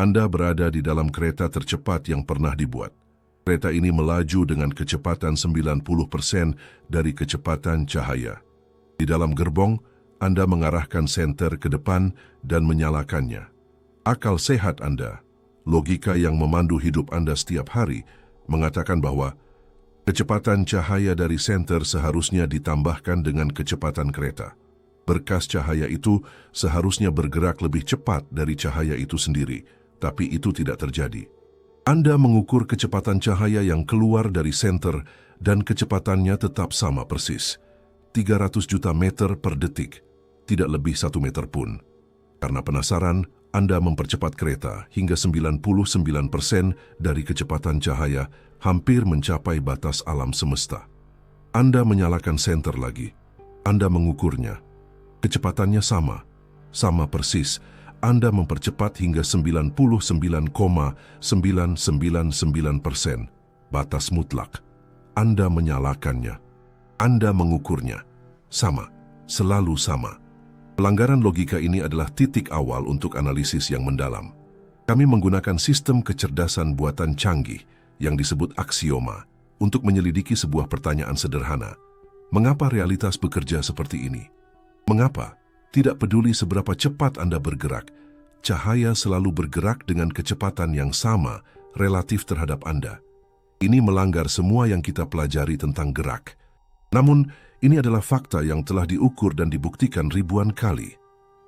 Anda berada di dalam kereta tercepat yang pernah dibuat. Kereta ini melaju dengan kecepatan 90% dari kecepatan cahaya. Di dalam gerbong, Anda mengarahkan senter ke depan dan menyalakannya. Akal sehat Anda, logika yang memandu hidup Anda setiap hari, mengatakan bahwa kecepatan cahaya dari senter seharusnya ditambahkan dengan kecepatan kereta. Berkas cahaya itu seharusnya bergerak lebih cepat dari cahaya itu sendiri, tapi itu tidak terjadi. Anda mengukur kecepatan cahaya yang keluar dari senter dan kecepatannya tetap sama persis. 300 juta meter per detik, tidak lebih 1 meter pun. Karena penasaran, Anda mempercepat kereta hingga 99% dari kecepatan cahaya, hampir mencapai batas alam semesta. Anda menyalakan senter lagi. Anda mengukurnya. Kecepatannya sama persis. Anda mempercepat hingga 99,999%, batas mutlak. Anda menyalakannya. Anda mengukurnya. Sama, selalu sama. Pelanggaran logika ini adalah titik awal untuk analisis yang mendalam. Kami menggunakan sistem kecerdasan buatan canggih yang disebut aksioma untuk menyelidiki sebuah pertanyaan sederhana. Mengapa realitas bekerja seperti ini? Mengapa? Tidak peduli seberapa cepat Anda bergerak, cahaya selalu bergerak dengan kecepatan yang sama relatif terhadap Anda. Ini melanggar semua yang kita pelajari tentang gerak. Namun, ini adalah fakta yang telah diukur dan dibuktikan ribuan kali.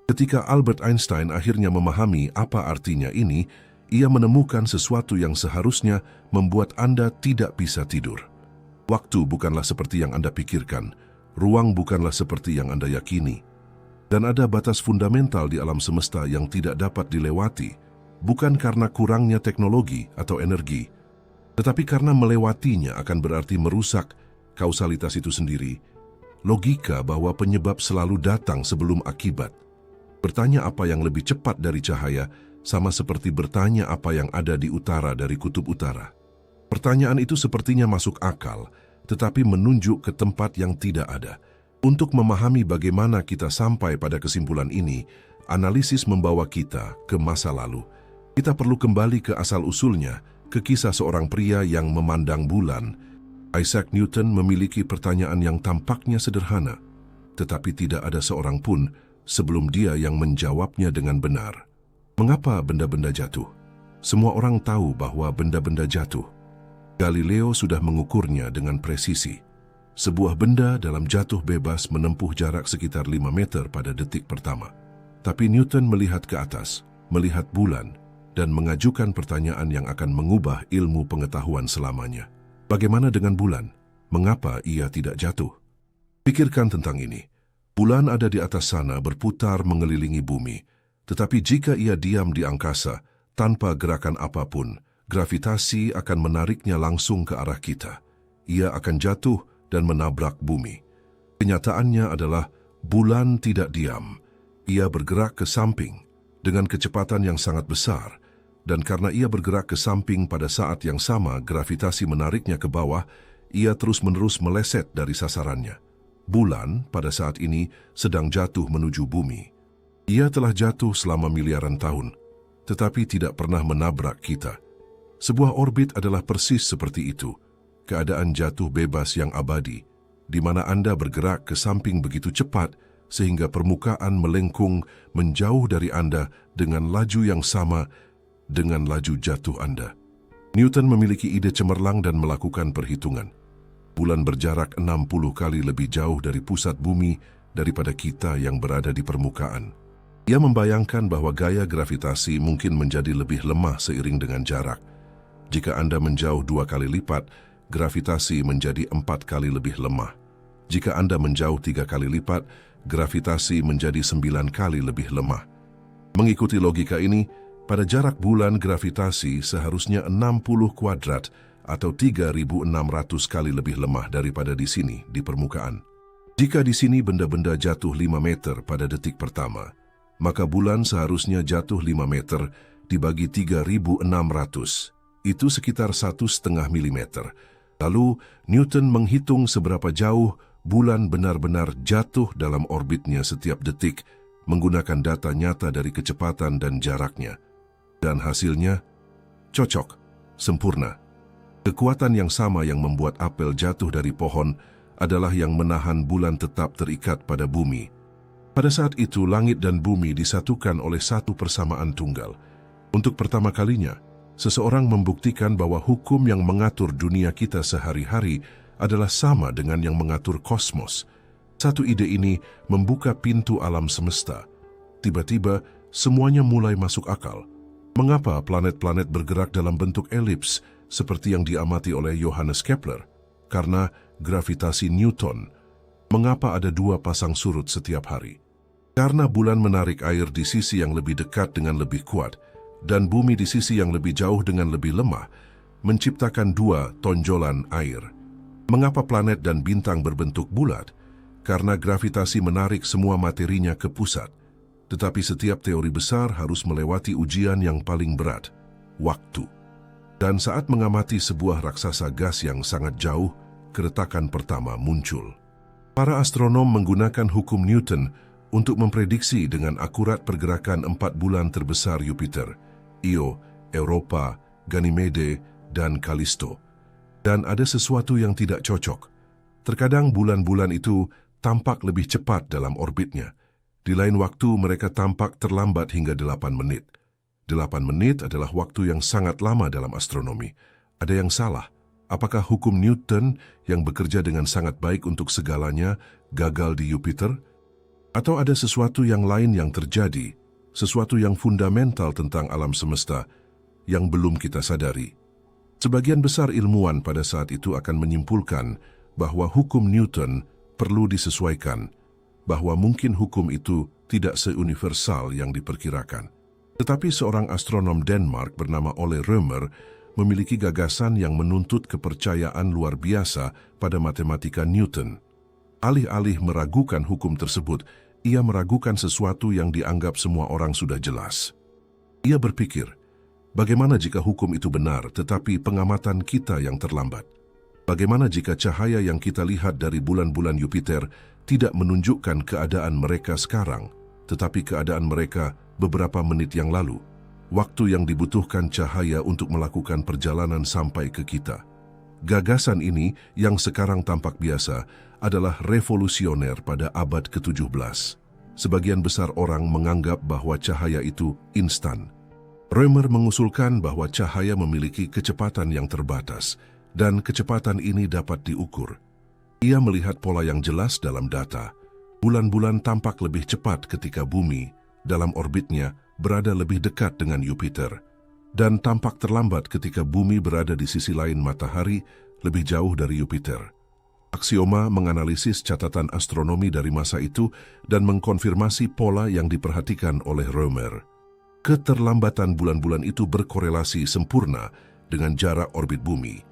Ketika Albert Einstein akhirnya memahami apa artinya ini, ia menemukan sesuatu yang seharusnya membuat Anda tidak bisa tidur. Waktu bukanlah seperti yang Anda pikirkan, ruang bukanlah seperti yang Anda yakini. Dan ada batas fundamental di alam semesta yang tidak dapat dilewati, bukan karena kurangnya teknologi atau energi, tetapi karena melewatinya akan berarti merusak kausalitas itu sendiri. Logika bahwa penyebab selalu datang sebelum akibat. Bertanya apa yang lebih cepat dari cahaya sama seperti bertanya apa yang ada di utara dari kutub utara. Pertanyaan itu sepertinya masuk akal, tetapi menunjuk ke tempat yang tidak ada. Untuk memahami bagaimana kita sampai pada kesimpulan ini, analisis membawa kita ke masa lalu. Kita perlu kembali ke asal-usulnya, ke kisah seorang pria yang memandang bulan. Isaac Newton memiliki pertanyaan yang tampaknya sederhana, tetapi tidak ada seorang pun sebelum dia yang menjawabnya dengan benar. Mengapa benda-benda jatuh? Semua orang tahu bahwa benda-benda jatuh. Galileo sudah mengukurnya dengan presisi. Sebuah benda dalam jatuh bebas menempuh jarak sekitar 5 meter pada detik pertama. Tapi Newton melihat ke atas, melihat bulan, dan mengajukan pertanyaan yang akan mengubah ilmu pengetahuan selamanya. Bagaimana dengan bulan? Mengapa ia tidak jatuh? Pikirkan tentang ini. Bulan ada di atas sana berputar mengelilingi bumi. Tetapi jika ia diam di angkasa, tanpa gerakan apapun, gravitasi akan menariknya langsung ke arah kita. Ia akan jatuh dan menabrak bumi. Kenyataannya adalah bulan tidak diam. Ia bergerak ke samping dengan kecepatan yang sangat besar. Dan karena ia bergerak ke samping pada saat yang sama gravitasi menariknya ke bawah, ia terus-menerus meleset dari sasarannya. Bulan pada saat ini sedang jatuh menuju bumi. Ia telah jatuh selama miliaran tahun, tetapi tidak pernah menabrak kita. Sebuah orbit adalah persis seperti itu, keadaan jatuh bebas yang abadi, di mana Anda bergerak ke samping begitu cepat sehingga permukaan melengkung menjauh dari Anda dengan laju yang sama dengan laju jatuh Anda. Newton memiliki ide cemerlang dan melakukan perhitungan. Bulan berjarak 60 kali lebih jauh dari pusat bumi daripada kita yang berada di permukaan. Ia membayangkan bahwa gaya gravitasi mungkin menjadi lebih lemah seiring dengan jarak. Jika Anda menjauh 2 kali lipat, gravitasi menjadi 4 kali lebih lemah. Jika Anda menjauh 3 kali lipat, gravitasi menjadi 9 kali lebih lemah. Mengikuti logika ini, pada jarak bulan gravitasi seharusnya 60 kuadrat atau 3.600 kali lebih lemah daripada di sini, di permukaan. Jika di sini benda-benda jatuh 5 meter pada detik pertama, maka bulan seharusnya jatuh 5 meter dibagi 3.600. Itu sekitar 1,5 milimeter. Lalu Newton menghitung seberapa jauh bulan benar-benar jatuh dalam orbitnya setiap detik menggunakan data nyata dari kecepatan dan jaraknya. Dan hasilnya, cocok, sempurna. Kekuatan yang sama yang membuat apel jatuh dari pohon adalah yang menahan bulan tetap terikat pada bumi. Pada saat itu, langit dan bumi disatukan oleh satu persamaan tunggal. Untuk pertama kalinya, seseorang membuktikan bahwa hukum yang mengatur dunia kita sehari-hari adalah sama dengan yang mengatur kosmos. Satu ide ini membuka pintu alam semesta. Tiba-tiba, semuanya mulai masuk akal. Mengapa planet-planet bergerak dalam bentuk elips seperti yang diamati oleh Johannes Kepler? Karena gravitasi Newton. Mengapa ada dua pasang surut setiap hari? Karena bulan menarik air di sisi yang lebih dekat dengan lebih kuat dan bumi di sisi yang lebih jauh dengan lebih lemah, menciptakan dua tonjolan air. Mengapa planet dan bintang berbentuk bulat? Karena gravitasi menarik semua materinya ke pusat. Tetapi setiap teori besar harus melewati ujian yang paling berat, waktu. Dan saat mengamati sebuah raksasa gas yang sangat jauh, keretakan pertama muncul. Para astronom menggunakan hukum Newton untuk memprediksi dengan akurat pergerakan 4 bulan terbesar Jupiter, Io, Europa, Ganymede, dan Callisto. Dan ada sesuatu yang tidak cocok. Terkadang bulan-bulan itu tampak lebih cepat dalam orbitnya. Di lain waktu mereka tampak terlambat hingga 8 menit. 8 menit adalah waktu yang sangat lama dalam astronomi. Ada yang salah. Apakah hukum Newton yang bekerja dengan sangat baik untuk segalanya gagal di Jupiter? Atau ada sesuatu yang lain yang terjadi, sesuatu yang fundamental tentang alam semesta yang belum kita sadari? Sebagian besar ilmuwan pada saat itu akan menyimpulkan bahwa hukum Newton perlu disesuaikan, bahwa mungkin hukum itu tidak seuniversal yang diperkirakan. Tetapi seorang astronom Denmark bernama Ole Rømer memiliki gagasan yang menuntut kepercayaan luar biasa pada matematika Newton. Alih-alih meragukan hukum tersebut, ia meragukan sesuatu yang dianggap semua orang sudah jelas. Ia berpikir, bagaimana jika hukum itu benar tetapi pengamatan kita yang terlambat? Bagaimana jika cahaya yang kita lihat dari bulan-bulan Jupiter tidak menunjukkan keadaan mereka sekarang, tetapi keadaan mereka beberapa menit yang lalu, waktu yang dibutuhkan cahaya untuk melakukan perjalanan sampai ke kita. Gagasan ini yang sekarang tampak biasa adalah revolusioner pada abad ke-17. Sebagian besar orang menganggap bahwa cahaya itu instan. Rømer mengusulkan bahwa cahaya memiliki kecepatan yang terbatas, dan kecepatan ini dapat diukur. Ia melihat pola yang jelas dalam data. Bulan-bulan tampak lebih cepat ketika bumi, dalam orbitnya, berada lebih dekat dengan Jupiter, dan tampak terlambat ketika bumi berada di sisi lain matahari, lebih jauh dari Jupiter. Aksioma menganalisis catatan astronomi dari masa itu dan mengkonfirmasi pola yang diperhatikan oleh Rømer. Keterlambatan bulan-bulan itu berkorelasi sempurna dengan jarak orbit bumi.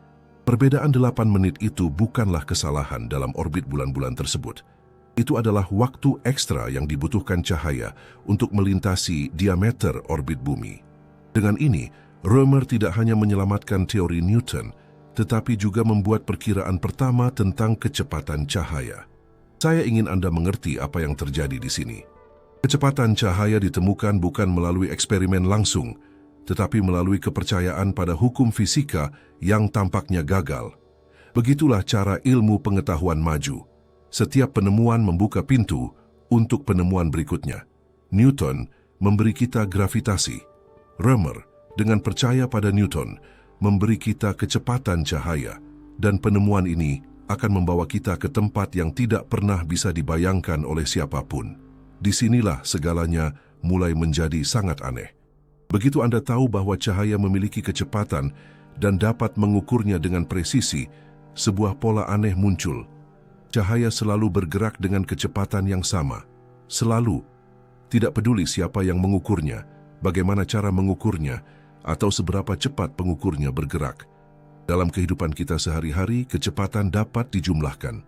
Perbedaan 8 menit itu bukanlah kesalahan dalam orbit bulan-bulan tersebut. Itu adalah waktu ekstra yang dibutuhkan cahaya untuk melintasi diameter orbit bumi. Dengan ini, Rømer tidak hanya menyelamatkan teori Newton, tetapi juga membuat perkiraan pertama tentang kecepatan cahaya. Saya ingin Anda mengerti apa yang terjadi di sini. Kecepatan cahaya ditemukan bukan melalui eksperimen langsung, tetapi melalui kepercayaan pada hukum fisika yang tampaknya gagal. Begitulah cara ilmu pengetahuan maju. Setiap penemuan membuka pintu untuk penemuan berikutnya. Newton memberi kita gravitasi. Rømer, dengan percaya pada Newton, memberi kita kecepatan cahaya, dan penemuan ini akan membawa kita ke tempat yang tidak pernah bisa dibayangkan oleh siapapun. Disinilah segalanya mulai menjadi sangat aneh. Begitu Anda tahu bahwa cahaya memiliki kecepatan dan dapat mengukurnya dengan presisi, sebuah pola aneh muncul. Cahaya selalu bergerak dengan kecepatan yang sama. Selalu. Tidak peduli siapa yang mengukurnya, bagaimana cara mengukurnya, atau seberapa cepat pengukurnya bergerak. Dalam kehidupan kita sehari-hari, kecepatan dapat dijumlahkan.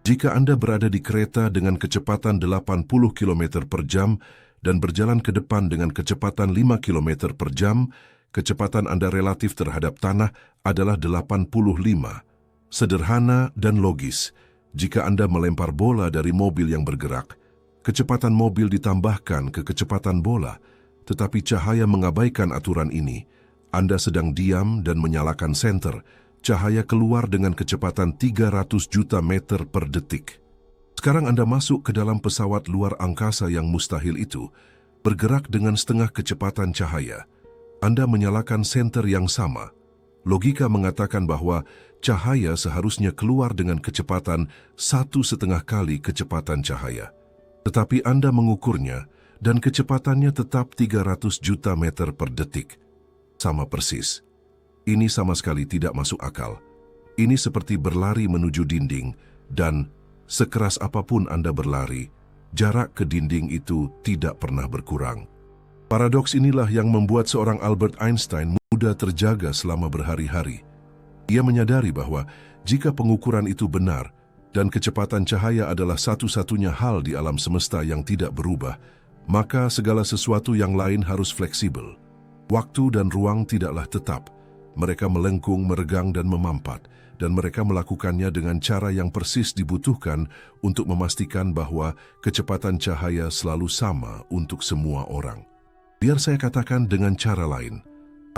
Jika Anda berada di kereta dengan kecepatan 80 km per jam, dan berjalan ke depan dengan kecepatan 5 km per jam, kecepatan Anda relatif terhadap tanah adalah 85. Sederhana dan logis. Jika Anda melempar bola dari mobil yang bergerak, kecepatan mobil ditambahkan ke kecepatan bola, Tetapi cahaya mengabaikan aturan ini. Anda sedang diam dan menyalakan senter. Cahaya keluar dengan kecepatan 300 juta meter per detik. Sekarang Anda masuk ke dalam pesawat luar angkasa yang mustahil itu, bergerak dengan setengah kecepatan cahaya. Anda menyalakan senter yang sama. Logika mengatakan bahwa cahaya seharusnya keluar dengan kecepatan 1,5 kali kecepatan cahaya. Tetapi Anda mengukurnya dan kecepatannya tetap 300 juta meter per detik. Sama persis. Ini sama sekali tidak masuk akal. Ini seperti berlari menuju dinding dan sekeras apapun Anda berlari, jarak ke dinding itu tidak pernah berkurang. Paradoks inilah yang membuat seorang Albert Einstein mudah terjaga selama berhari-hari. Ia menyadari bahwa jika pengukuran itu benar dan kecepatan cahaya adalah satu-satunya hal di alam semesta yang tidak berubah, maka segala sesuatu yang lain harus fleksibel. Waktu dan ruang tidaklah tetap. Mereka melengkung, meregang, dan memampat, dan mereka melakukannya dengan cara yang persis dibutuhkan untuk memastikan bahwa kecepatan cahaya selalu sama untuk semua orang. Biar saya katakan dengan cara lain,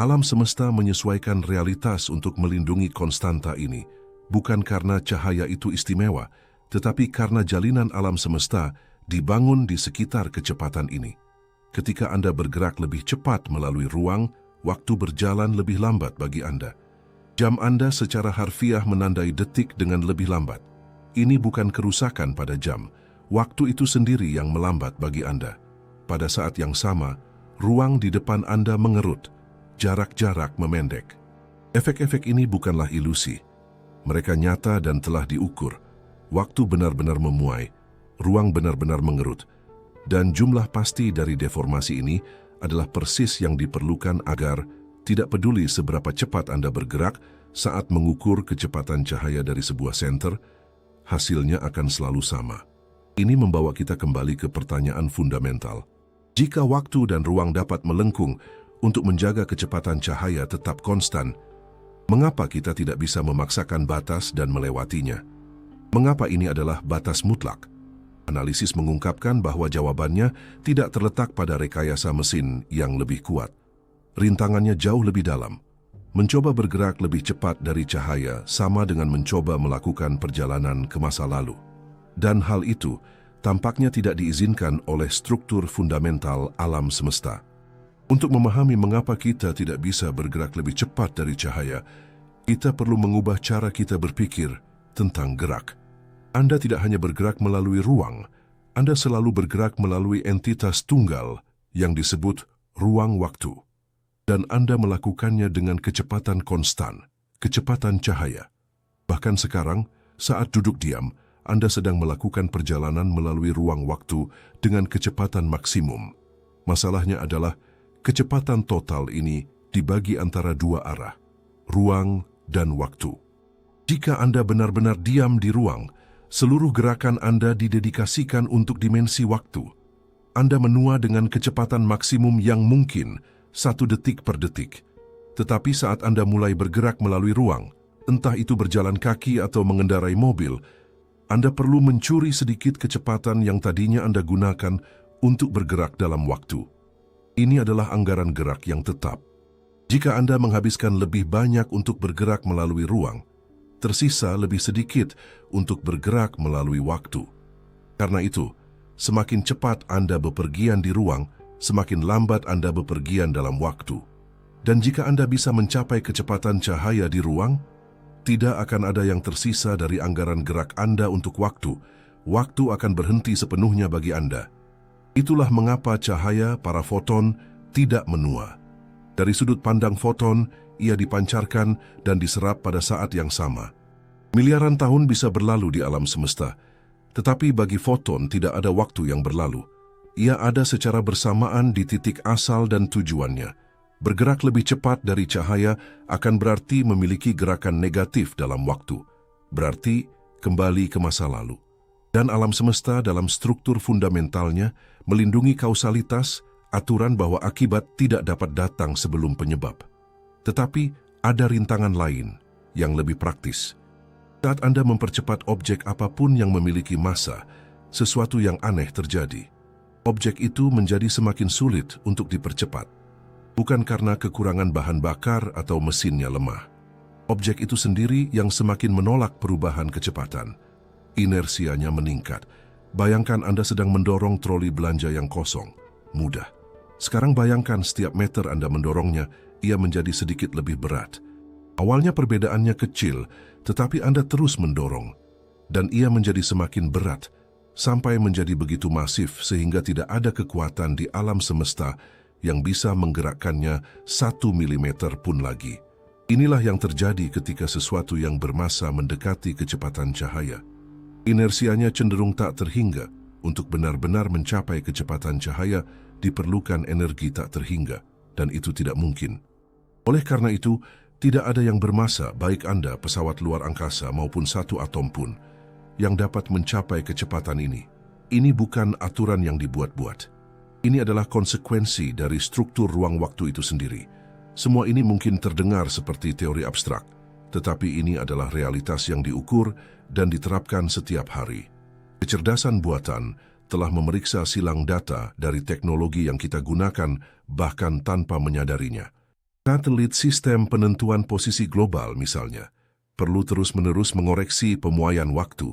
alam semesta menyesuaikan realitas untuk melindungi konstanta ini, bukan karena cahaya itu istimewa, tetapi karena jalinan alam semesta dibangun di sekitar kecepatan ini. Ketika Anda bergerak lebih cepat melalui ruang, waktu berjalan lebih lambat bagi Anda. Jam Anda secara harfiah menandai detik dengan lebih lambat. Ini bukan kerusakan pada jam. Waktu itu sendiri yang melambat bagi Anda. Pada saat yang sama, ruang di depan Anda mengerut. Jarak-jarak memendek. Efek-efek ini bukanlah ilusi. Mereka nyata dan telah diukur. Waktu benar-benar memuai. Ruang benar-benar mengerut. Dan jumlah pasti dari deformasi ini adalah persis yang diperlukan agar tidak peduli seberapa cepat Anda bergerak saat mengukur kecepatan cahaya dari sebuah senter, hasilnya akan selalu sama. Ini membawa kita kembali ke pertanyaan fundamental. Jika waktu dan ruang dapat melengkung untuk menjaga kecepatan cahaya tetap konstan, mengapa kita tidak bisa memaksakan batas dan melewatinya? Mengapa ini adalah batas mutlak? Analisis mengungkapkan bahwa jawabannya tidak terletak pada rekayasa mesin yang lebih kuat. Rintangannya jauh lebih dalam. Mencoba bergerak lebih cepat dari cahaya sama dengan mencoba melakukan perjalanan ke masa lalu. Dan hal itu tampaknya tidak diizinkan oleh struktur fundamental alam semesta. Untuk memahami mengapa kita tidak bisa bergerak lebih cepat dari cahaya, kita perlu mengubah cara kita berpikir tentang gerak. Anda tidak hanya bergerak melalui ruang, Anda selalu bergerak melalui entitas tunggal yang disebut ruang waktu. Dan Anda melakukannya dengan kecepatan konstan, kecepatan cahaya. Bahkan sekarang, saat duduk diam, Anda sedang melakukan perjalanan melalui ruang waktu dengan kecepatan maksimum. Masalahnya adalah, kecepatan total ini dibagi antara dua arah, ruang dan waktu. Jika Anda benar-benar diam di ruang, seluruh gerakan Anda didedikasikan untuk dimensi waktu. Anda menua dengan kecepatan maksimum yang mungkin, 1 detik per detik. Tetapi saat Anda mulai bergerak melalui ruang, entah itu berjalan kaki atau mengendarai mobil, Anda perlu mencuri sedikit kecepatan yang tadinya Anda gunakan untuk bergerak dalam waktu. Ini adalah anggaran gerak yang tetap. Jika Anda menghabiskan lebih banyak untuk bergerak melalui ruang, tersisa lebih sedikit untuk bergerak melalui waktu. Karena itu, semakin cepat Anda bepergian di ruang, semakin lambat Anda bepergian dalam waktu. Dan jika Anda bisa mencapai kecepatan cahaya di ruang, tidak akan ada yang tersisa dari anggaran gerak Anda untuk waktu. Waktu akan berhenti sepenuhnya bagi Anda. Itulah mengapa cahaya, para foton, tidak menua. Dari sudut pandang foton, ia dipancarkan dan diserap pada saat yang sama. Miliaran tahun bisa berlalu di alam semesta, tetapi bagi foton tidak ada waktu yang berlalu. Ia ada secara bersamaan di titik asal dan tujuannya. Bergerak lebih cepat dari cahaya akan berarti memiliki gerakan negatif dalam waktu, berarti kembali ke masa lalu. Dan alam semesta dalam struktur fundamentalnya melindungi kausalitas, aturan bahwa akibat tidak dapat datang sebelum penyebab. Tetapi ada rintangan lain yang lebih praktis. Saat Anda mempercepat objek apapun yang memiliki massa, sesuatu yang aneh terjadi. Objek itu menjadi semakin sulit untuk dipercepat, bukan karena kekurangan bahan bakar atau mesinnya lemah. Objek itu sendiri yang semakin menolak perubahan kecepatan. Inersianya meningkat. Bayangkan Anda sedang mendorong troli belanja yang kosong. Mudah. Sekarang bayangkan setiap meter Anda mendorongnya, ia menjadi sedikit lebih berat. Awalnya perbedaannya kecil, tetapi Anda terus mendorong. Dan ia menjadi semakin berat, sampai menjadi begitu masif sehingga tidak ada kekuatan di alam semesta yang bisa menggerakkannya 1 milimeter pun lagi. Inilah yang terjadi ketika sesuatu yang bermassa mendekati kecepatan cahaya. Inersianya cenderung tak terhingga. Untuk benar-benar mencapai kecepatan cahaya, diperlukan energi tak terhingga, dan itu tidak mungkin. Oleh karena itu, tidak ada yang bermassa, baik Anda, pesawat luar angkasa maupun satu atom pun, yang dapat mencapai kecepatan ini. Ini bukan aturan yang dibuat-buat. Ini adalah konsekuensi dari struktur ruang waktu itu sendiri. Semua ini mungkin terdengar seperti teori abstrak, tetapi ini adalah realitas yang diukur dan diterapkan setiap hari. Kecerdasan buatan telah memeriksa silang data dari teknologi yang kita gunakan bahkan tanpa menyadarinya. Satelit sistem penentuan posisi global misalnya, perlu terus-menerus mengoreksi pemuaian waktu.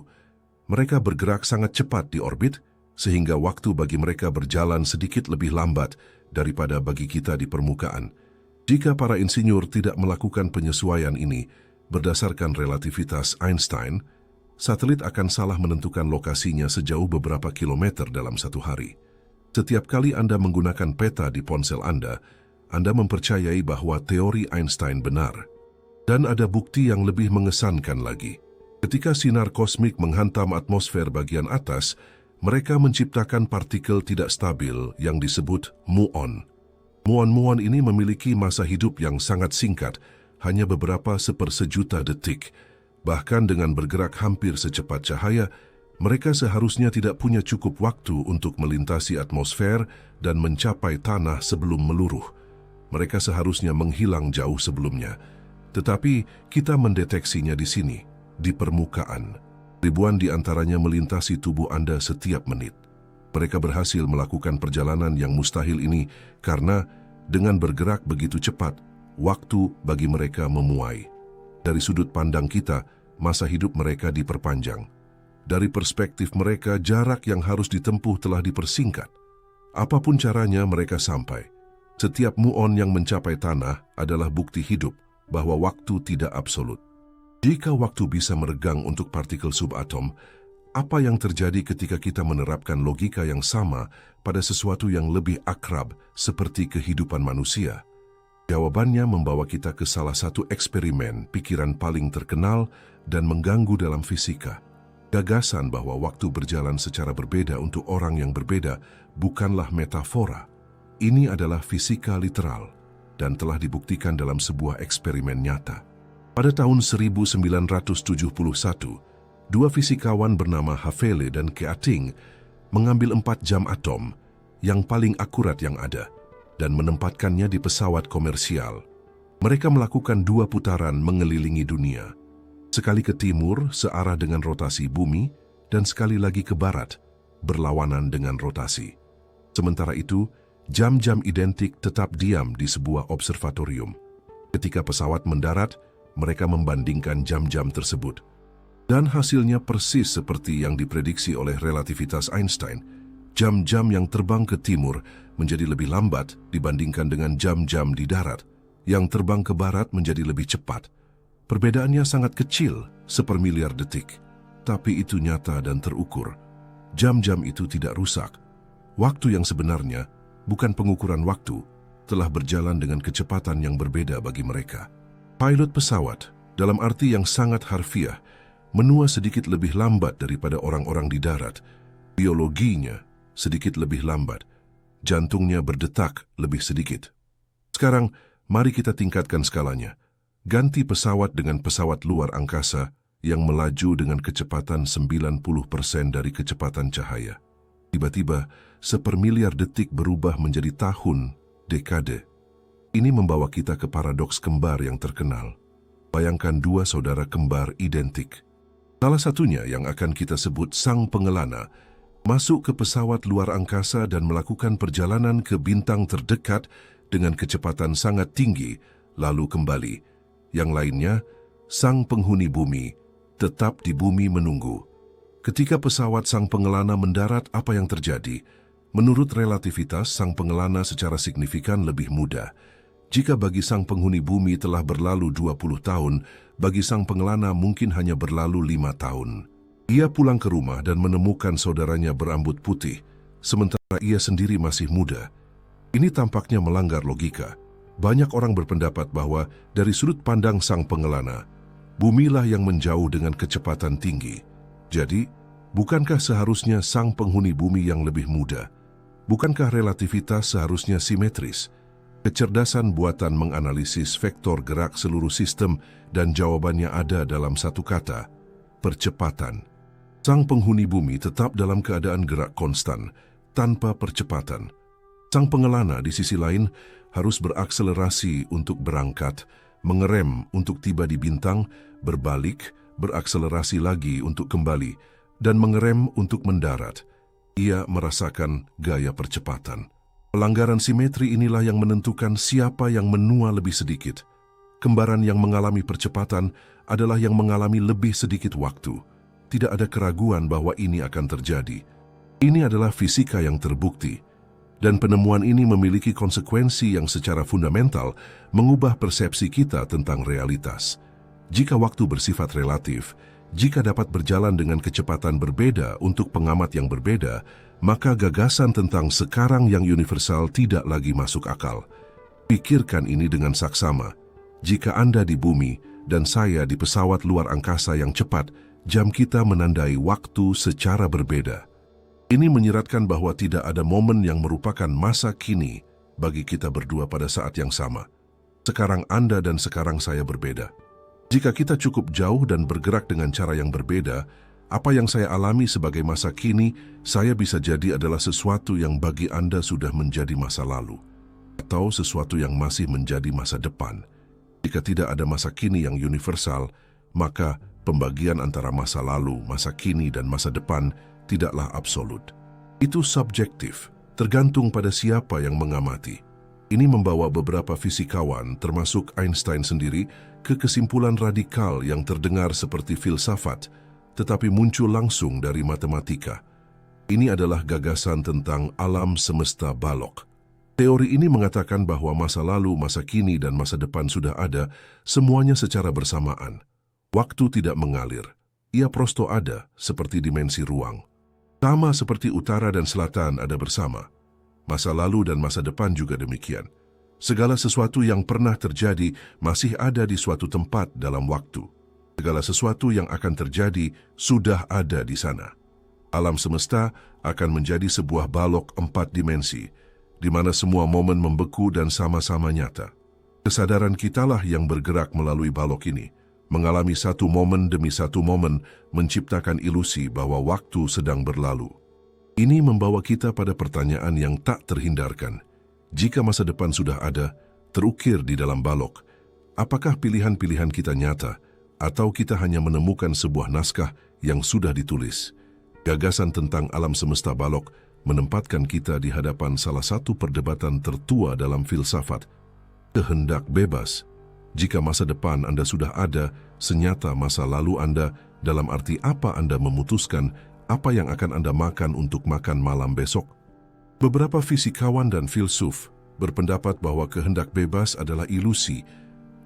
Mereka bergerak sangat cepat di orbit, sehingga waktu bagi mereka berjalan sedikit lebih lambat daripada bagi kita di permukaan. Jika para insinyur tidak melakukan penyesuaian ini berdasarkan relativitas Einstein, satelit akan salah menentukan lokasinya sejauh beberapa kilometer dalam satu hari. Setiap kali Anda menggunakan peta di ponsel Anda mempercayai bahwa teori Einstein benar. Dan ada bukti yang lebih mengesankan lagi. Ketika sinar kosmik menghantam atmosfer bagian atas, mereka menciptakan partikel tidak stabil yang disebut muon. Muon-muon ini memiliki masa hidup yang sangat singkat, hanya beberapa sepersejuta detik. Bahkan dengan bergerak hampir secepat cahaya, mereka seharusnya tidak punya cukup waktu untuk melintasi atmosfer dan mencapai tanah sebelum meluruh. Mereka seharusnya menghilang jauh sebelumnya. Tetapi kita mendeteksinya di sini, di permukaan. Ribuan di antaranya melintasi tubuh Anda setiap menit. Mereka berhasil melakukan perjalanan yang mustahil ini karena dengan bergerak begitu cepat, waktu bagi mereka memuai. Dari sudut pandang kita, masa hidup mereka diperpanjang. Dari perspektif mereka, jarak yang harus ditempuh telah dipersingkat. Apapun caranya mereka sampai. Setiap muon yang mencapai tanah adalah bukti hidup bahwa waktu tidak absolut. Jika waktu bisa meregang untuk partikel subatom, apa yang terjadi ketika kita menerapkan logika yang sama pada sesuatu yang lebih akrab seperti kehidupan manusia? Jawabannya membawa kita ke salah satu eksperimen pikiran paling terkenal dan mengganggu dalam fisika. Gagasan bahwa waktu berjalan secara berbeda untuk orang yang berbeda bukanlah metafora. Ini adalah fisika literal dan telah dibuktikan dalam sebuah eksperimen nyata. Pada tahun 1971, dua fisikawan bernama Havele dan Keating mengambil 4 jam atom yang paling akurat yang ada dan menempatkannya di pesawat komersial. Mereka melakukan 2 putaran mengelilingi dunia. Sekali ke timur searah dengan rotasi bumi dan sekali lagi ke barat berlawanan dengan rotasi. Sementara itu, jam-jam identik tetap diam di sebuah observatorium. Ketika pesawat mendarat, mereka membandingkan jam-jam tersebut. Dan hasilnya persis seperti yang diprediksi oleh relativitas Einstein. Jam-jam yang terbang ke timur menjadi lebih lambat dibandingkan dengan jam-jam di darat. Yang terbang ke barat menjadi lebih cepat. Perbedaannya sangat kecil, sepermiliar detik. Tapi itu nyata dan terukur. Jam-jam itu tidak rusak. Waktu yang sebenarnya, bukan pengukuran waktu, telah berjalan dengan kecepatan yang berbeda bagi mereka. Pilot pesawat, dalam arti yang sangat harfiah, menua sedikit lebih lambat daripada orang-orang di darat. Biologinya sedikit lebih lambat. Jantungnya berdetak lebih sedikit. Sekarang, mari kita tingkatkan skalanya. Ganti pesawat dengan pesawat luar angkasa yang melaju dengan kecepatan 90% dari kecepatan cahaya. Tiba-tiba, sepermiliar detik berubah menjadi tahun, dekade. Ini membawa kita ke paradoks kembar yang terkenal. Bayangkan 2 saudara kembar identik. Salah satunya yang akan kita sebut sang pengelana masuk ke pesawat luar angkasa dan melakukan perjalanan ke bintang terdekat dengan kecepatan sangat tinggi, lalu kembali. Yang lainnya, sang penghuni bumi tetap di bumi menunggu. Ketika pesawat sang pengelana mendarat, apa yang terjadi? Menurut relativitas, sang pengelana secara signifikan lebih muda. Jika bagi sang penghuni bumi telah berlalu 20 tahun, bagi sang pengelana mungkin hanya berlalu 5 tahun. Ia pulang ke rumah dan menemukan saudaranya berambut putih, sementara ia sendiri masih muda. Ini tampaknya melanggar logika. Banyak orang berpendapat bahwa dari sudut pandang sang pengelana, bumilah yang menjauh dengan kecepatan tinggi. Jadi, bukankah seharusnya sang penghuni bumi yang lebih muda? Bukankah relativitas seharusnya simetris? Kecerdasan buatan menganalisis vektor gerak seluruh sistem dan jawabannya ada dalam satu kata, percepatan. Sang penghuni bumi tetap dalam keadaan gerak konstan, tanpa percepatan. Sang pengelana di sisi lain harus berakselerasi untuk berangkat, mengerem untuk tiba di bintang, berbalik, berakselerasi lagi untuk kembali, dan mengerem untuk mendarat. Ia merasakan gaya percepatan. Pelanggaran simetri inilah yang menentukan siapa yang menua lebih sedikit. Kembaran yang mengalami percepatan adalah yang mengalami lebih sedikit waktu. Tidak ada keraguan bahwa ini akan terjadi. Ini adalah fisika yang terbukti. Dan penemuan ini memiliki konsekuensi yang secara fundamental mengubah persepsi kita tentang realitas. Jika waktu bersifat relatif, jika dapat berjalan dengan kecepatan berbeda untuk pengamat yang berbeda, maka gagasan tentang sekarang yang universal tidak lagi masuk akal. Pikirkan ini dengan saksama. Jika Anda di bumi dan saya di pesawat luar angkasa yang cepat, jam kita menandai waktu secara berbeda. Ini menyiratkan bahwa tidak ada momen yang merupakan masa kini bagi kita berdua pada saat yang sama. Sekarang Anda dan sekarang saya berbeda. Jika kita cukup jauh dan bergerak dengan cara yang berbeda, apa yang saya alami sebagai masa kini, saya bisa jadi adalah sesuatu yang bagi Anda sudah menjadi masa lalu, atau sesuatu yang masih menjadi masa depan. Jika tidak ada masa kini yang universal, maka pembagian antara masa lalu, masa kini, dan masa depan tidaklah absolut. Itu subjektif, tergantung pada siapa yang mengamati. Ini membawa beberapa fisikawan, termasuk Einstein sendiri, ke kesimpulan radikal yang terdengar seperti filsafat, tetapi muncul langsung dari matematika. Ini adalah gagasan tentang alam semesta balok. Teori ini mengatakan bahwa masa lalu, masa kini, dan masa depan sudah ada, semuanya secara bersamaan. Waktu tidak mengalir. Ia prosto ada, seperti dimensi ruang. Sama seperti utara dan selatan ada bersama. Masa lalu dan masa depan juga demikian. Segala sesuatu yang pernah terjadi masih ada di suatu tempat dalam waktu. Segala sesuatu yang akan terjadi sudah ada di sana. Alam semesta akan menjadi sebuah balok 4 dimensi, di mana semua momen membeku dan sama-sama nyata. Kesadaran kitalah yang bergerak melalui balok ini, mengalami satu momen demi satu momen, menciptakan ilusi bahwa waktu sedang berlalu. Ini membawa kita pada pertanyaan yang tak terhindarkan. Jika masa depan sudah ada, terukir di dalam balok, apakah pilihan-pilihan kita nyata, atau kita hanya menemukan sebuah naskah yang sudah ditulis? Gagasan tentang alam semesta balok menempatkan kita di hadapan salah satu perdebatan tertua dalam filsafat, kehendak bebas. Jika masa depan Anda sudah ada, senyata masa lalu Anda, dalam arti apa Anda memutuskan apa yang akan Anda makan untuk makan malam besok? Beberapa fisikawan dan filsuf berpendapat bahwa kehendak bebas adalah ilusi.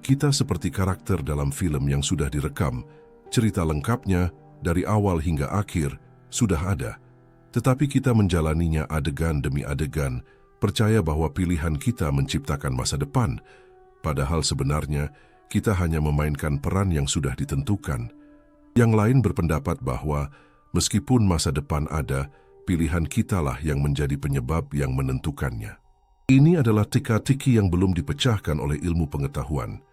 Kita seperti karakter dalam film yang sudah direkam. Cerita lengkapnya dari awal hingga akhir sudah ada. Tetapi kita menjalaninya adegan demi adegan, percaya bahwa pilihan kita menciptakan masa depan. Padahal sebenarnya kita hanya memainkan peran yang sudah ditentukan. Yang lain berpendapat bahwa meskipun masa depan ada, pilihan kitalah yang menjadi penyebab yang menentukannya. Ini adalah teka-teki yang belum dipecahkan oleh ilmu pengetahuan.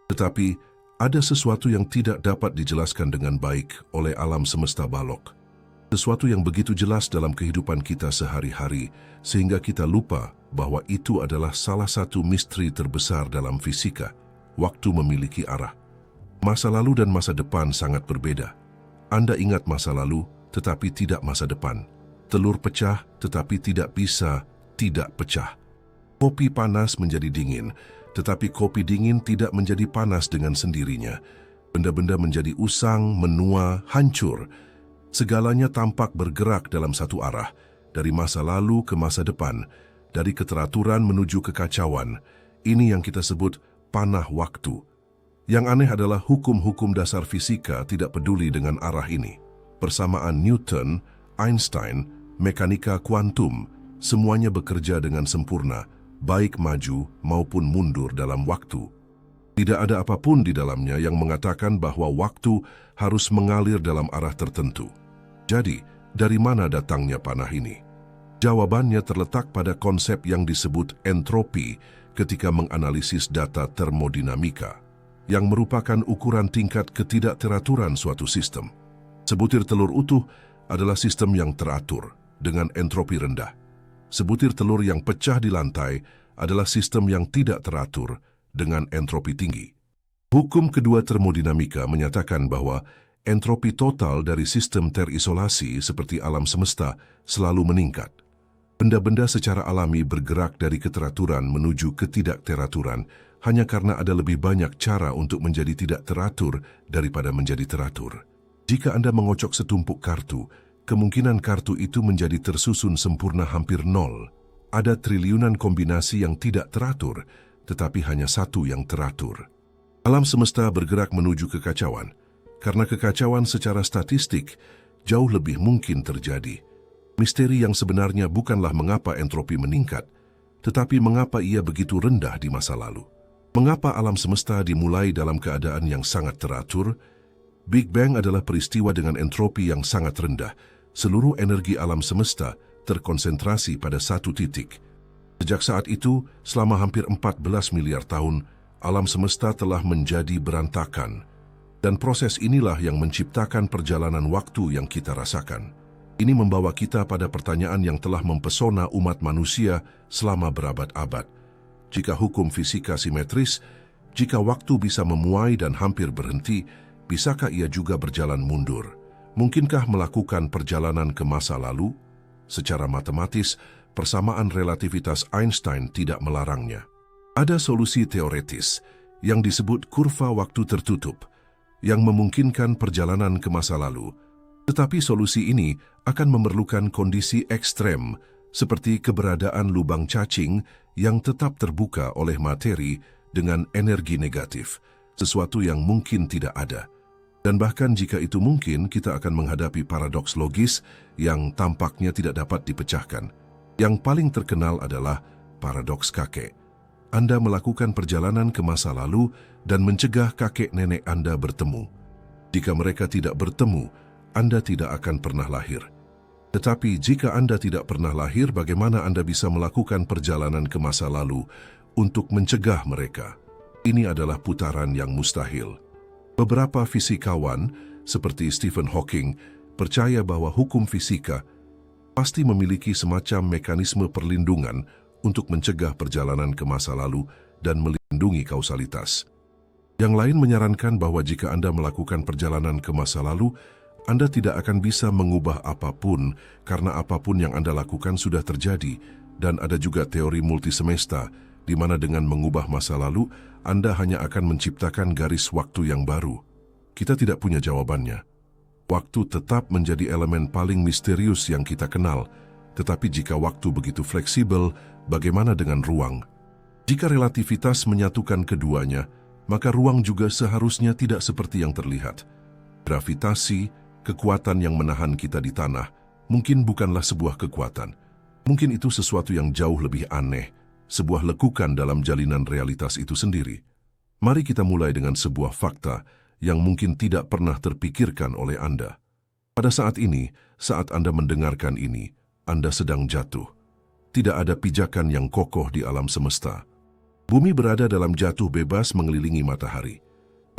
Tetapi, ada sesuatu yang tidak dapat dijelaskan dengan baik oleh alam semesta balok. Sesuatu yang begitu jelas dalam kehidupan kita sehari-hari, sehingga kita lupa bahwa itu adalah salah satu misteri terbesar dalam fisika. Waktu memiliki arah. Masa lalu dan masa depan sangat berbeda. Anda ingat masa lalu, tetapi tidak masa depan. Telur pecah tetapi tidak bisa tidak pecah. Kopi panas menjadi dingin, tetapi kopi dingin tidak menjadi panas dengan sendirinya. Benda-benda menjadi usang, menua, hancur. Segalanya tampak bergerak dalam satu arah, dari masa lalu ke masa depan, dari keteraturan menuju kekacauan. Ini yang kita sebut panah waktu. Yang aneh adalah hukum-hukum dasar fisika tidak peduli dengan arah ini. Persamaan Newton, Einstein, mekanika kuantum, semuanya bekerja dengan sempurna, baik maju maupun mundur dalam waktu. Tidak ada apapun di dalamnya yang mengatakan bahwa waktu harus mengalir dalam arah tertentu. Jadi, dari mana datangnya panah ini? Jawabannya terletak pada konsep yang disebut entropi ketika menganalisis data termodinamika, yang merupakan ukuran tingkat ketidakteraturan suatu sistem. Sebutir telur utuh adalah sistem yang teratur, dengan entropi rendah. Sebutir telur yang pecah di lantai adalah sistem yang tidak teratur, dengan entropi tinggi. Hukum kedua termodinamika menyatakan bahwa entropi total dari sistem terisolasi seperti alam semesta selalu meningkat. Benda-benda secara alami bergerak dari keteraturan menuju ketidakteraturan hanya karena ada lebih banyak cara untuk menjadi tidak teratur daripada menjadi teratur. Jika Anda mengocok setumpuk kartu, kemungkinan kartu itu menjadi tersusun sempurna hampir nol. Ada triliunan kombinasi yang tidak teratur, tetapi hanya satu yang teratur. Alam semesta bergerak menuju kekacauan, karena kekacauan secara statistik jauh lebih mungkin terjadi. Misteri yang sebenarnya bukanlah mengapa entropi meningkat, tetapi mengapa ia begitu rendah di masa lalu. Mengapa alam semesta dimulai dalam keadaan yang sangat teratur? Big Bang adalah peristiwa dengan entropi yang sangat rendah. Seluruh energi alam semesta terkonsentrasi pada satu titik. Sejak saat itu, selama hampir 14 miliar tahun, alam semesta telah menjadi berantakan. Dan proses inilah yang menciptakan perjalanan waktu yang kita rasakan. Ini membawa kita pada pertanyaan yang telah mempesona umat manusia selama berabad-abad. Jika hukum fisika simetris, jika waktu bisa memuai dan hampir berhenti, bisakah ia juga berjalan mundur? Mungkinkah melakukan perjalanan ke masa lalu? Secara matematis, persamaan relativitas Einstein tidak melarangnya. Ada solusi teoretis yang disebut kurva waktu tertutup, yang memungkinkan perjalanan ke masa lalu. Tetapi solusi ini akan memerlukan kondisi ekstrem, seperti keberadaan lubang cacing yang tetap terbuka oleh materi dengan energi negatif, sesuatu yang mungkin tidak ada. Dan bahkan jika itu mungkin, kita akan menghadapi paradoks logis yang tampaknya tidak dapat dipecahkan. Yang paling terkenal adalah paradoks kakek. Anda melakukan perjalanan ke masa lalu dan mencegah kakek nenek Anda bertemu. Jika mereka tidak bertemu, Anda tidak akan pernah lahir. Tetapi jika Anda tidak pernah lahir, bagaimana Anda bisa melakukan perjalanan ke masa lalu untuk mencegah mereka? Ini adalah putaran yang mustahil. Beberapa fisikawan, seperti Stephen Hawking, percaya bahwa hukum fisika pasti memiliki semacam mekanisme perlindungan untuk mencegah perjalanan ke masa lalu dan melindungi kausalitas. Yang lain menyarankan bahwa jika Anda melakukan perjalanan ke masa lalu, Anda tidak akan bisa mengubah apapun karena apapun yang Anda lakukan sudah terjadi, dan ada juga teori multisemesta, di mana dengan mengubah masa lalu, Anda hanya akan menciptakan garis waktu yang baru. Kita tidak punya jawabannya. Waktu tetap menjadi elemen paling misterius yang kita kenal, tetapi jika waktu begitu fleksibel, bagaimana dengan ruang? Jika relativitas menyatukan keduanya, maka ruang juga seharusnya tidak seperti yang terlihat. Gravitasi, kekuatan yang menahan kita di tanah, mungkin bukanlah sebuah kekuatan. Mungkin itu sesuatu yang jauh lebih aneh, sebuah lekukan dalam jalinan realitas itu sendiri. Mari kita mulai dengan sebuah fakta yang mungkin tidak pernah terpikirkan oleh Anda. Pada saat ini, saat Anda mendengarkan ini, Anda sedang jatuh. Tidak ada pijakan yang kokoh di alam semesta. Bumi berada dalam jatuh bebas mengelilingi matahari.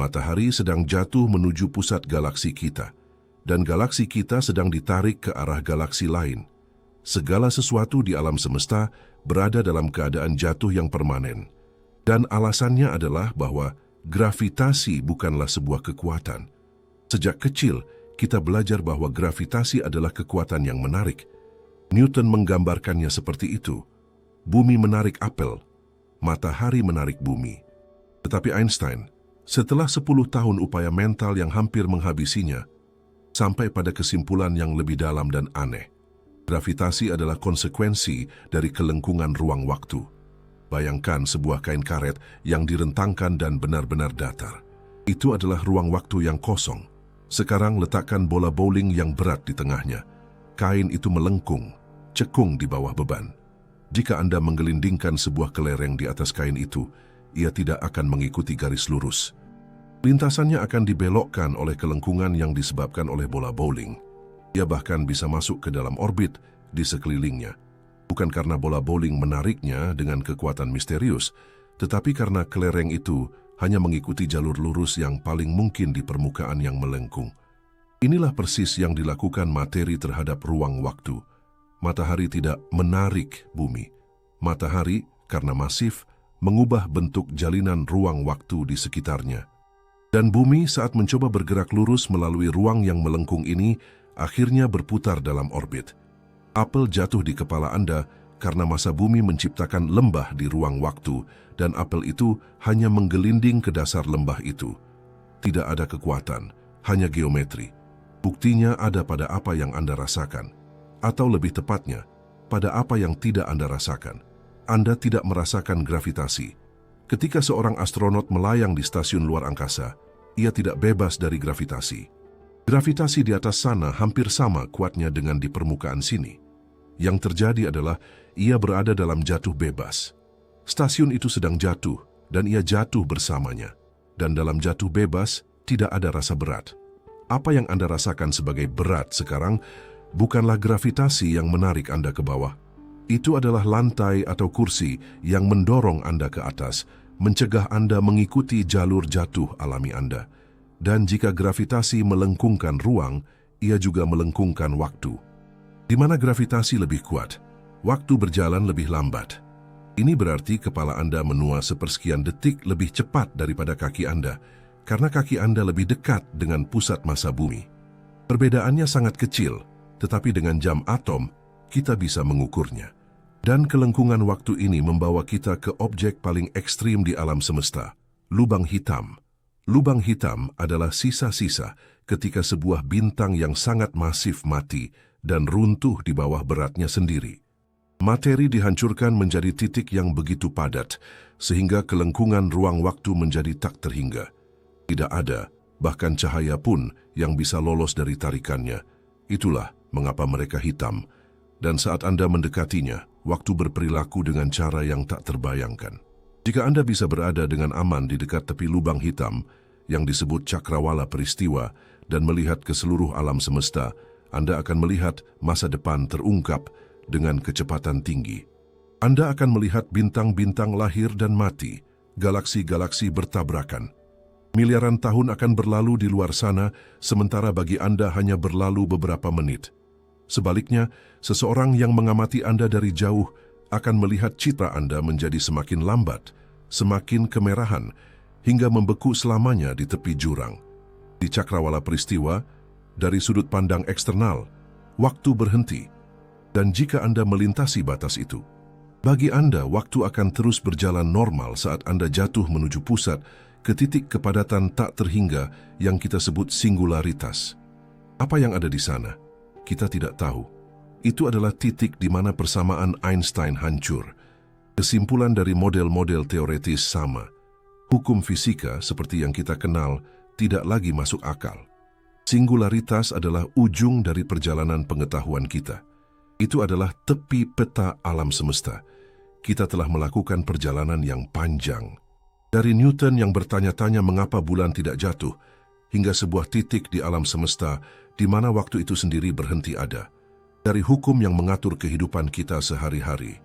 Matahari sedang jatuh menuju pusat galaksi kita, dan galaksi kita sedang ditarik ke arah galaksi lain. Segala sesuatu di alam semesta berada dalam keadaan jatuh yang permanen. Dan alasannya adalah bahwa gravitasi bukanlah sebuah kekuatan. Sejak kecil, kita belajar bahwa gravitasi adalah kekuatan yang menarik. Newton menggambarkannya seperti itu. Bumi menarik apel, matahari menarik bumi. Tetapi Einstein, setelah 10 tahun upaya mental yang hampir menghabisinya, sampai pada kesimpulan yang lebih dalam dan aneh. Gravitasi adalah konsekuensi dari kelengkungan ruang waktu. Bayangkan sebuah kain karet yang direntangkan dan benar-benar datar. Itu adalah ruang waktu yang kosong. Sekarang letakkan bola bowling yang berat di tengahnya. Kain itu melengkung, cekung di bawah beban. Jika Anda menggelindingkan sebuah kelereng di atas kain itu, ia tidak akan mengikuti garis lurus. Lintasannya akan dibelokkan oleh kelengkungan yang disebabkan oleh bola bowling. Ia bahkan bisa masuk ke dalam orbit di sekelilingnya. Bukan karena bola bowling menariknya dengan kekuatan misterius, tetapi karena kelereng itu hanya mengikuti jalur lurus yang paling mungkin di permukaan yang melengkung. Inilah persis yang dilakukan materi terhadap ruang waktu. Matahari tidak menarik bumi. Matahari, karena masif, mengubah bentuk jalinan ruang waktu di sekitarnya. Dan bumi saat mencoba bergerak lurus melalui ruang yang melengkung ini, akhirnya berputar dalam orbit. Apel jatuh di kepala Anda karena massa bumi menciptakan lembah di ruang waktu, dan apel itu hanya menggelinding ke dasar lembah itu. Tidak ada kekuatan, hanya geometri. Buktinya ada pada apa yang Anda rasakan. Atau lebih tepatnya, pada apa yang tidak Anda rasakan. Anda tidak merasakan gravitasi. Ketika seorang astronot melayang di stasiun luar angkasa, ia tidak bebas dari gravitasi. Gravitasi di atas sana hampir sama kuatnya dengan di permukaan sini. Yang terjadi adalah ia berada dalam jatuh bebas. Stasiun itu sedang jatuh dan ia jatuh bersamanya. Dan dalam jatuh bebas tidak ada rasa berat. Apa yang Anda rasakan sebagai berat sekarang bukanlah gravitasi yang menarik Anda ke bawah. Itu adalah lantai atau kursi yang mendorong Anda ke atas, mencegah Anda mengikuti jalur jatuh alami Anda. Dan jika gravitasi melengkungkan ruang, ia juga melengkungkan waktu. Di mana gravitasi lebih kuat, waktu berjalan lebih lambat. Ini berarti kepala Anda menua sepersekian detik lebih cepat daripada kaki Anda, karena kaki Anda lebih dekat dengan pusat massa bumi. Perbedaannya sangat kecil, tetapi dengan jam atom, kita bisa mengukurnya. Dan kelengkungan waktu ini membawa kita ke objek paling ekstrim di alam semesta, lubang hitam. Lubang hitam adalah sisa-sisa ketika sebuah bintang yang sangat masif mati dan runtuh di bawah beratnya sendiri. Materi dihancurkan menjadi titik yang begitu padat, sehingga kelengkungan ruang waktu menjadi tak terhingga. Tidak ada, bahkan cahaya pun, yang bisa lolos dari tarikannya. Itulah mengapa mereka hitam. Dan saat Anda mendekatinya, waktu berperilaku dengan cara yang tak terbayangkan. Jika Anda bisa berada dengan aman di dekat tepi lubang hitam, yang disebut cakrawala peristiwa, dan melihat ke seluruh alam semesta, Anda akan melihat masa depan terungkap dengan kecepatan tinggi. Anda akan melihat bintang-bintang lahir dan mati, galaksi-galaksi bertabrakan. Miliaran tahun akan berlalu di luar sana, sementara bagi Anda hanya berlalu beberapa menit. Sebaliknya, seseorang yang mengamati Anda dari jauh akan melihat citra Anda menjadi semakin lambat, semakin kemerahan, hingga membeku selamanya di tepi jurang. Di cakrawala peristiwa, dari sudut pandang eksternal, waktu berhenti. Dan jika Anda melintasi batas itu, bagi Anda waktu akan terus berjalan normal saat Anda jatuh menuju pusat ke titik kepadatan tak terhingga yang kita sebut singularitas. Apa yang ada di sana? Kita tidak tahu. Itu adalah titik di mana persamaan Einstein hancur. Kesimpulan dari model-model teoretis sama. Hukum fisika seperti yang kita kenal tidak lagi masuk akal. Singularitas adalah ujung dari perjalanan pengetahuan kita. Itu adalah tepi peta alam semesta. Kita telah melakukan perjalanan yang panjang. Dari Newton yang bertanya-tanya mengapa bulan tidak jatuh, hingga sebuah titik di alam semesta di mana waktu itu sendiri berhenti ada. Dari hukum yang mengatur kehidupan kita sehari-hari,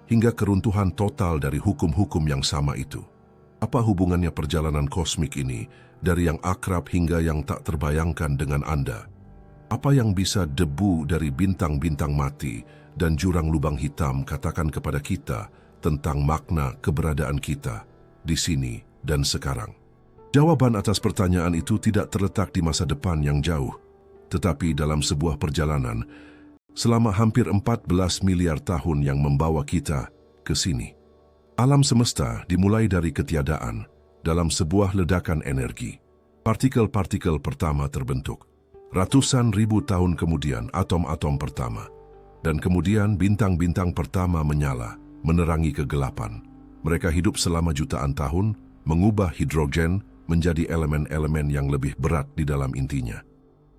hingga keruntuhan total dari hukum-hukum yang sama itu. Apa hubungannya perjalanan kosmik ini dari yang akrab hingga yang tak terbayangkan dengan Anda? Apa yang bisa debu dari bintang-bintang mati dan jurang lubang hitam katakan kepada kita tentang makna keberadaan kita di sini dan sekarang? Jawaban atas pertanyaan itu tidak terletak di masa depan yang jauh, tetapi dalam sebuah perjalanan, selama hampir 14 miliar tahun yang membawa kita ke sini. Alam semesta dimulai dari ketiadaan dalam sebuah ledakan energi. Partikel-partikel pertama terbentuk. Ratusan ribu tahun kemudian atom-atom pertama. Dan kemudian bintang-bintang pertama menyala, menerangi kegelapan. Mereka hidup selama jutaan tahun, mengubah hidrogen menjadi elemen-elemen yang lebih berat di dalam intinya.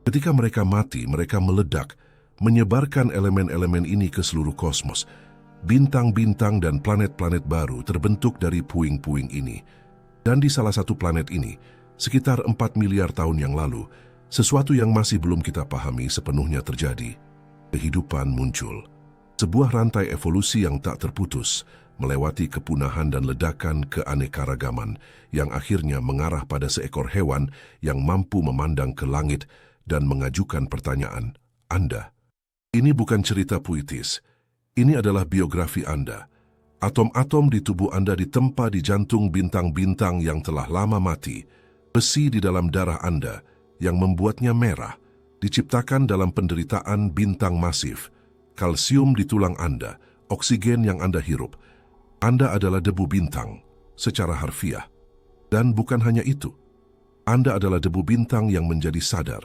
Ketika mereka mati, mereka meledak, menyebarkan elemen-elemen ini ke seluruh kosmos. Bintang-bintang dan planet-planet baru terbentuk dari puing-puing ini. Dan di salah satu planet ini, sekitar 4 miliar tahun yang lalu, sesuatu yang masih belum kita pahami sepenuhnya terjadi. Kehidupan muncul. Sebuah rantai evolusi yang tak terputus, melewati kepunahan dan ledakan keanekaragaman yang akhirnya mengarah pada seekor hewan yang mampu memandang ke langit dan mengajukan pertanyaan, Anda. Ini bukan cerita puitis. Ini adalah biografi Anda. Atom-atom di tubuh Anda ditempa di jantung bintang-bintang yang telah lama mati. Besi di dalam darah Anda yang membuatnya merah, diciptakan dalam penderitaan bintang masif. Kalsium di tulang Anda, oksigen yang Anda hirup. Anda adalah debu bintang, secara harfiah. Dan bukan hanya itu. Anda adalah debu bintang yang menjadi sadar.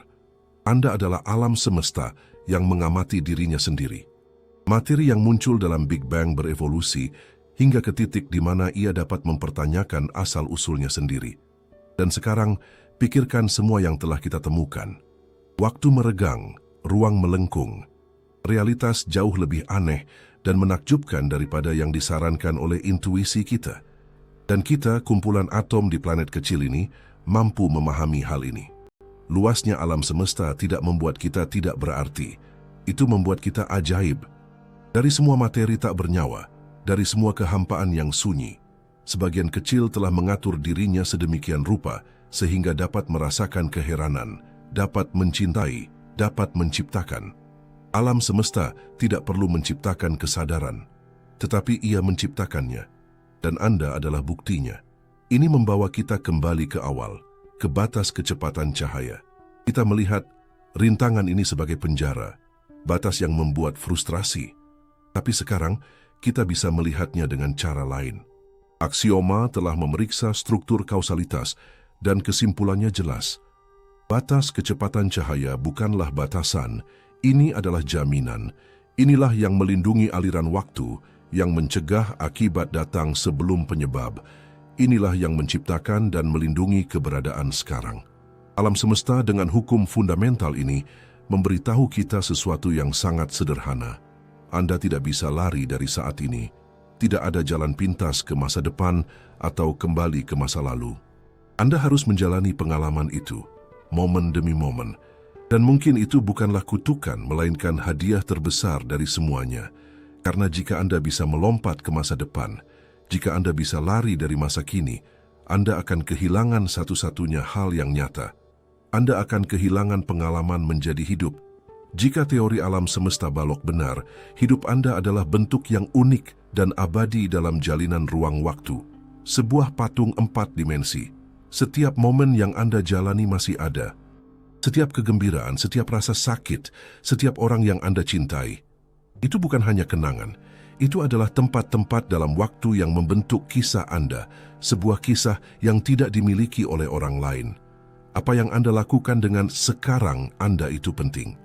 Anda adalah alam semesta yang mengamati dirinya sendiri. Materi yang muncul dalam Big Bang berevolusi hingga ke titik di mana ia dapat mempertanyakan asal-usulnya sendiri. Dan sekarang, pikirkan semua yang telah kita temukan. Waktu meregang, ruang melengkung. Realitas jauh lebih aneh dan menakjubkan daripada yang disarankan oleh intuisi kita. Dan kita, kumpulan atom di planet kecil ini, mampu memahami hal ini. Luasnya alam semesta tidak membuat kita tidak berarti. Itu membuat kita ajaib. Dari semua materi tak bernyawa, dari semua kehampaan yang sunyi, sebagian kecil telah mengatur dirinya sedemikian rupa sehingga dapat merasakan keheranan, dapat mencintai, dapat menciptakan. Alam semesta tidak perlu menciptakan kesadaran, tetapi ia menciptakannya, dan Anda adalah buktinya. Ini membawa kita kembali ke awal, ke batas kecepatan cahaya. Kita melihat rintangan ini sebagai penjara, batas yang membuat frustrasi. Tapi sekarang, kita bisa melihatnya dengan cara lain. Aksioma telah memeriksa struktur kausalitas, dan kesimpulannya jelas. Batas kecepatan cahaya bukanlah batasan, ini adalah jaminan. Inilah yang melindungi aliran waktu, yang mencegah akibat datang sebelum penyebab. Inilah yang menciptakan dan melindungi keberadaan sekarang. Alam semesta dengan hukum fundamental ini memberitahu kita sesuatu yang sangat sederhana. Anda tidak bisa lari dari saat ini. Tidak ada jalan pintas ke masa depan atau kembali ke masa lalu. Anda harus menjalani pengalaman itu, momen demi momen. Dan mungkin itu bukanlah kutukan, melainkan hadiah terbesar dari semuanya. Karena jika Anda bisa melompat ke masa depan, jika Anda bisa lari dari masa kini, Anda akan kehilangan satu-satunya hal yang nyata. Anda akan kehilangan pengalaman menjadi hidup. Jika teori alam semesta balok benar, hidup Anda adalah bentuk yang unik dan abadi dalam jalinan ruang waktu. Sebuah patung 4 dimensi. Setiap momen yang Anda jalani masih ada. Setiap kegembiraan, setiap rasa sakit, setiap orang yang Anda cintai. Itu bukan hanya kenangan. Itu adalah tempat-tempat dalam waktu yang membentuk kisah Anda. Sebuah kisah yang tidak dimiliki oleh orang lain. Apa yang Anda lakukan dengan sekarang Anda itu penting.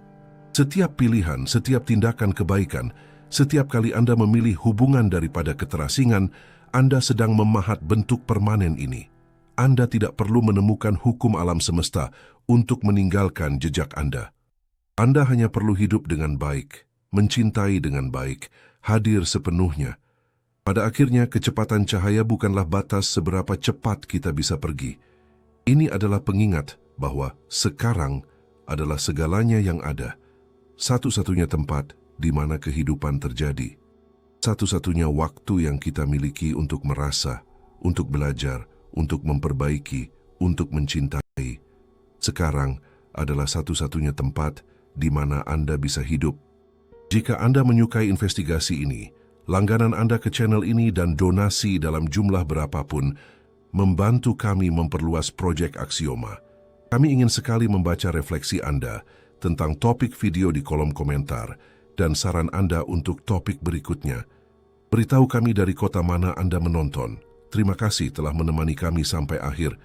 Setiap pilihan, setiap tindakan kebaikan, setiap kali Anda memilih hubungan daripada keterasingan, Anda sedang memahat bentuk permanen ini. Anda tidak perlu menemukan hukum alam semesta untuk meninggalkan jejak Anda. Anda hanya perlu hidup dengan baik, mencintai dengan baik, hadir sepenuhnya. Pada akhirnya, kecepatan cahaya bukanlah batas seberapa cepat kita bisa pergi. Ini adalah pengingat bahwa sekarang adalah segalanya yang ada. Satu-satunya tempat di mana kehidupan terjadi. Satu-satunya waktu yang kita miliki untuk merasa, untuk belajar, untuk memperbaiki, untuk mencintai. Sekarang adalah satu-satunya tempat di mana Anda bisa hidup. Jika Anda menyukai investigasi ini, langganan Anda ke channel ini dan donasi dalam jumlah berapapun membantu kami memperluas proyek Aksioma. Kami ingin sekali membaca refleksi Anda tentang topik video di kolom komentar dan saran Anda untuk topik berikutnya. Beritahu kami dari kota mana Anda menonton. Terima kasih telah menemani kami sampai akhir.